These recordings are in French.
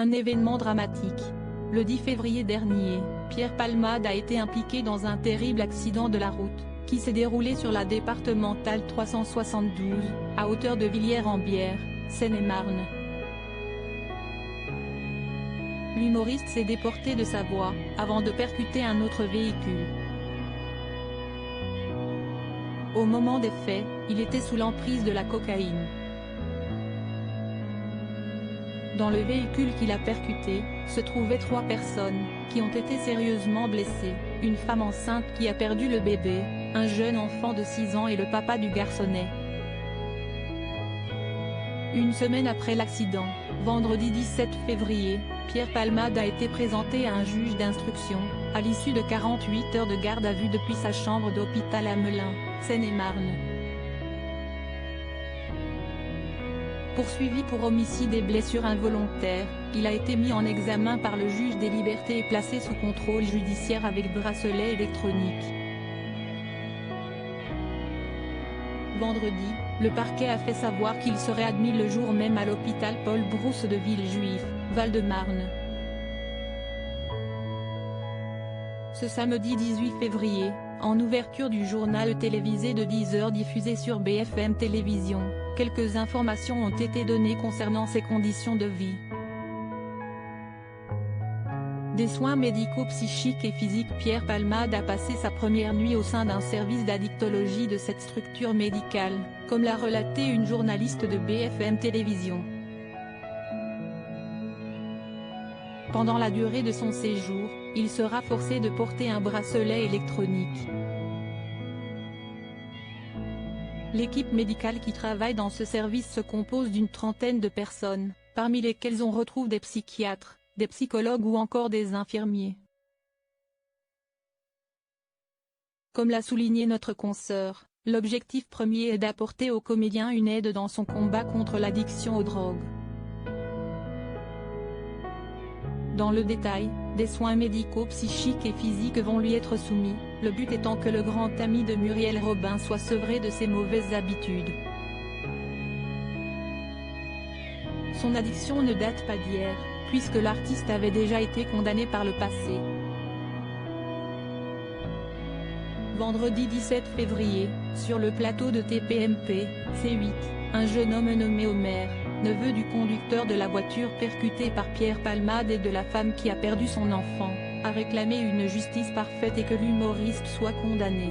Un événement dramatique. Le 10 février dernier, Pierre Palmade a été impliqué dans un terrible accident de la route, qui s'est déroulé sur la départementale 372, à hauteur de Villiers-en-Bière, Seine-et-Marne. L'humoriste s'est déporté de sa voie, avant de percuter un autre véhicule. Au moment des faits, il était sous l'emprise de la cocaïne. Dans le véhicule qu'il a percuté, se trouvaient 3 personnes, qui ont été sérieusement blessées, une femme enceinte qui a perdu le bébé, un jeune enfant de 6 ans et le papa du garçonnet. Une semaine après l'accident, vendredi 17 février, Pierre Palmade a été présenté à un juge d'instruction, à l'issue de 48 heures de garde à vue depuis sa chambre d'hôpital à Melun, Seine-et-Marne. Poursuivi pour homicide et blessures involontaires, il a été mis en examen par le juge des libertés et placé sous contrôle judiciaire avec bracelet électronique. Vendredi, le parquet a fait savoir qu'il serait admis le jour même à l'hôpital Paul Brousse de Villejuif, Val-de-Marne. Ce samedi 18 février, en ouverture du journal télévisé de 10h diffusé sur BFM Télévision, quelques informations ont été données concernant ses conditions de vie. Des soins médicaux psychiques et physiques. Pierre Palmade a passé sa première nuit au sein d'un service d'addictologie de cette structure médicale, comme l'a relaté une journaliste de BFM Télévision. Pendant la durée de son séjour, il sera forcé de porter un bracelet électronique. L'équipe médicale qui travaille dans ce service se compose d'une trentaine de personnes, parmi lesquelles on retrouve des psychiatres, des psychologues ou encore des infirmiers. Comme l'a souligné notre consoeur, l'objectif premier est d'apporter au comédien une aide dans son combat contre l'addiction aux drogues. Dans le détail, des soins médicaux psychiques et physiques vont lui être soumis, le but étant que le grand ami de Muriel Robin soit sevré de ses mauvaises habitudes. Son addiction ne date pas d'hier, puisque l'artiste avait déjà été condamné par le passé. Vendredi 17 février, sur le plateau de TPMP, C8, un jeune homme nommé Omer, neveu du conducteur de la voiture percutée par Pierre Palmade et de la femme qui a perdu son enfant, a réclamé une justice parfaite et que l'humoriste soit condamné.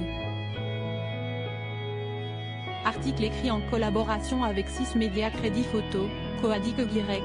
Article écrit en collaboration avec 6 médias Crédit Photo, Coadic Y.